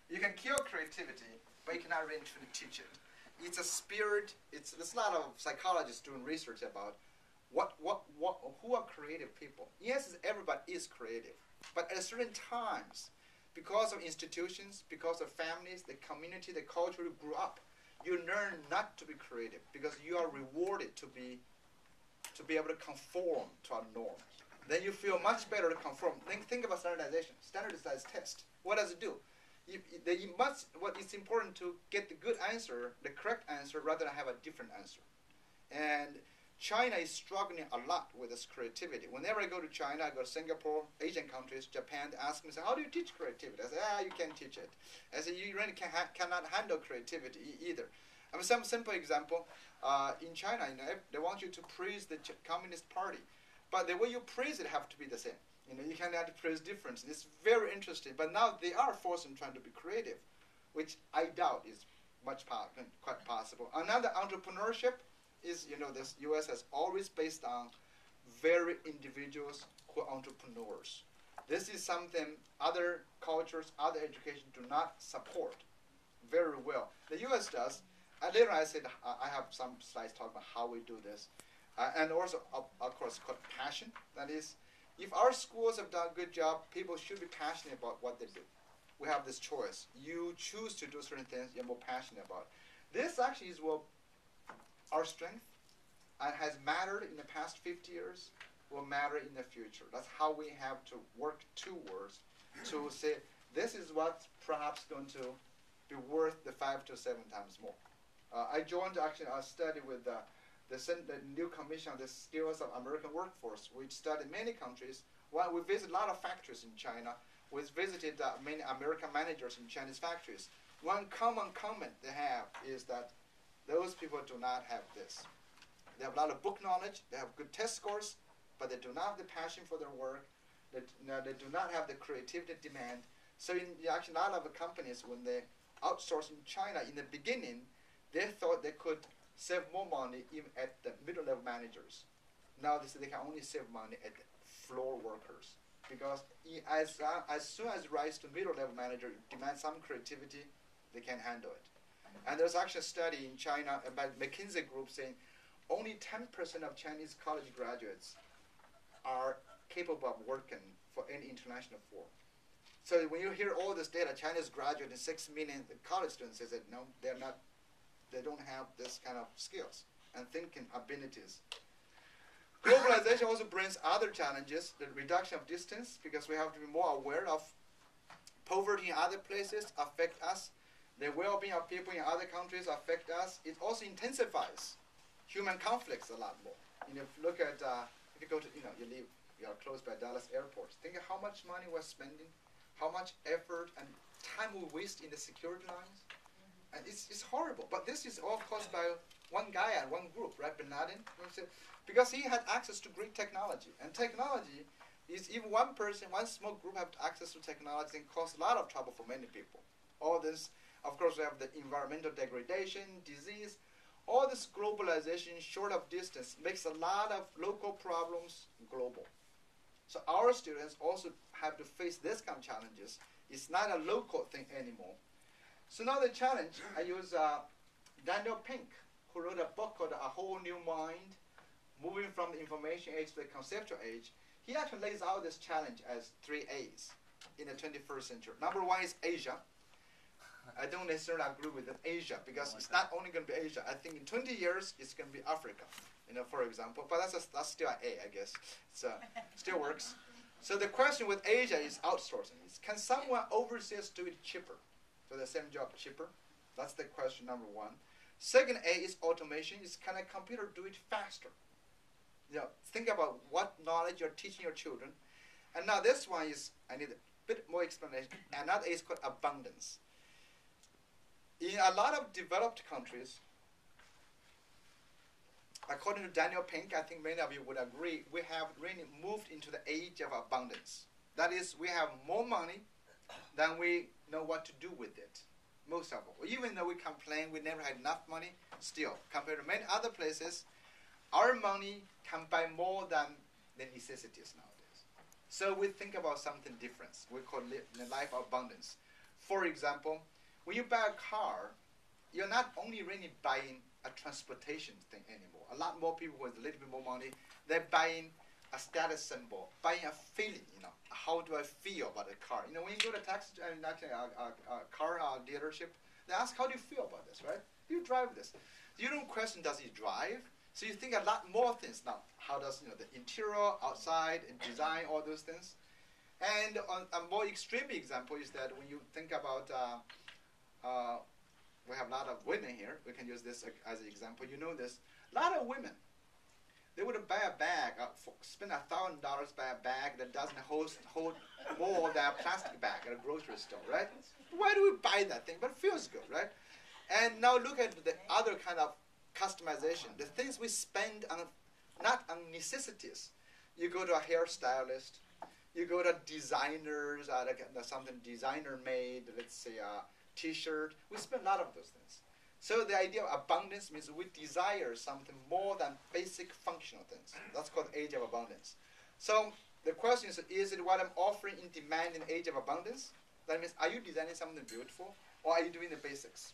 You can kill creativity, but you cannot really truly teach it. It's a spirit. There's a lot of psychologists doing research about who are creative people. Yes, everybody is creative, but at certain times, because of institutions, because of families, the community, the culture you grew up, you learn not to be creative because you are rewarded to be able to conform to our norms. Then you feel much better to conform. Think about standardization. Standardized test. What does it do? It's important to get the good answer, the correct answer, rather than have a different answer. And China is struggling a lot with this creativity. Whenever I go to China, I go to Singapore, Asian countries, Japan, they ask me, how do you teach creativity? I say, you can't teach it. I say, you really cannot handle creativity either. I mean, some simple example, in China, they want you to praise the Communist Party. But the way you praise it have to be the same. You cannot praise difference. It's very interesting. But now they are forced in trying to be creative, which I doubt is quite possible. Another entrepreneurship is, this U.S. has always based on very individuals who are entrepreneurs. This is something other cultures, other education do not support very well. The U.S. does. And later I said, I have some slides talking about how we do this. And also, of course, called passion. That is, if our schools have done a good job, people should be passionate about what they do. We have this choice. You choose to do certain things you're more passionate about. This actually is what our strength has mattered in the past 50 years, will matter in the future. That's how we have to work towards to say, this is what's perhaps going to be worth the 5 to 7 times more. I joined actually a study with the new commission on the skills of American workforce, which studied many countries. Well, we visited a lot of factories in China. We visited many American managers in Chinese factories. One common comment they have is that those people do not have this. They have a lot of book knowledge, they have good test scores, but they do not have the passion for their work. They do not have the creativity demand. So actually a lot of the companies, when they outsourced in China in the beginning, they thought they could save more money even at the middle-level managers. Now they say they can only save money at the floor workers, because as soon as it rises to middle-level manager, it demands some creativity, they can't handle it. And there's actually a study in China by McKinsey Group saying only 10% of Chinese college graduates are capable of working for any international firm. So when you hear all this data, China's graduating 6 million college students, they said no, they're not. They don't have this kind of skills and thinking abilities. Globalization also brings other challenges, the reduction of distance, because we have to be more aware of poverty in other places affect us. The well-being of people in other countries affect us. It also intensifies human conflicts a lot more. If you look at, if you go to, you are close by Dallas airport, think of how much money we're spending, how much effort and time we waste in the security lines. And it's horrible. But this is all caused by one guy and one group, right? Bin Laden. Because he had access to great technology. And technology is, even one person, one small group have access to technology and cause a lot of trouble for many people. All this, of course, we have the environmental degradation, disease. All this globalization, short of distance, makes a lot of local problems global. So our students also have to face this kind of challenges. It's not a local thing anymore. So now the challenge, I use Daniel Pink, who wrote a book called A Whole New Mind, Moving from the Information Age to the Conceptual Age. He actually lays out this challenge as 3 A's in the 21st century. Number 1 is Asia. I don't necessarily agree with Asia, because it's not only going to be Asia. I think in 20 years, it's going to be Africa, for example. But that's still an A, I guess. So still works. So the question with Asia is outsourcing. Can someone overseas do it cheaper? So the same job cheaper? That's the question number 1. Second A is automation. Can a computer do it faster? Think about what knowledge you're teaching your children. And now this one is, I need a bit more explanation. Another A is called abundance. In a lot of developed countries, according to Daniel Pink, I think many of you would agree, we have really moved into the age of abundance. That is, we have more money than we know what to do with it. Most of all. Even though we complain we never had enough money, still, compared to many other places, our money can buy more than the necessities nowadays. So we think about something different. We call it the life of abundance. For example, when you buy a car, you're not only really buying a transportation thing anymore. A lot more people with a little bit more money, they're buying a status symbol, buying a feeling. How do I feel about the car? When you go to a car dealership, they ask, how do you feel about this, right? Do you drive this? You don't question, does he drive? So you think a lot more things now. How does the interior, outside, and design, all those things. And a more extreme example is that when you think about, we have a lot of women here. We can use this as an example. You know this. A lot of women, they would buy a bag, spend $1,000 buy a bag that doesn't hold more than a plastic bag at a grocery store, right? Why do we buy that thing? But it feels good, right? And now look at the other kind of customization. The things we spend on, not on necessities. You go to a hairstylist. You go to designers, something designer made, let's say a T-shirt. We spend a lot of those things. So the idea of abundance means we desire something more than basic functional things. That's called age of abundance. So the question is it what I'm offering in demand in age of abundance? That means, are you designing something beautiful, or are you doing the basics?